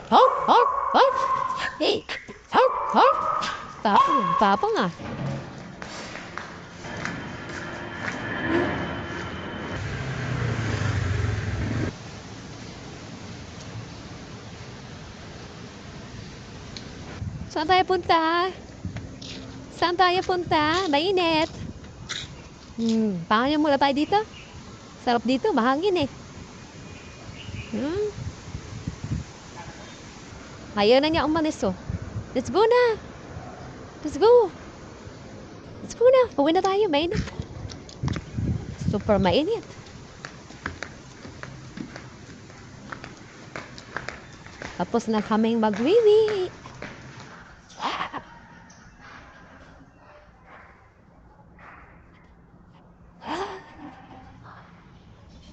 Hop, hop, hop. Hey, hop, hop. Tapang ah. Saan tayo punta? Saan tayo punta? Mainit. Pangalan mula tayo dito? Sarap dito, mahangin eh. Ayaw na niya umalis oh. Let's go na. Let's go. Let's go na. Uwi na tayo, mainit. Super mainit. Tapos na kaming magwiwi.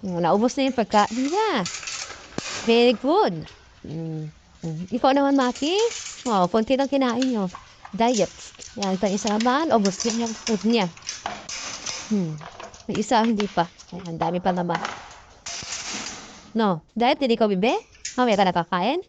Naubos na yung pagkain niya. Very good. Ikaw naman, Maki. Oh, punti lang kinain nyo. Diet. Yan, ito isa naman. Ubos din yung food niya. May isa, hindi pa. Ang dami pa naman. No, diet, hindi ko bibe? Mamaya ka nakakain?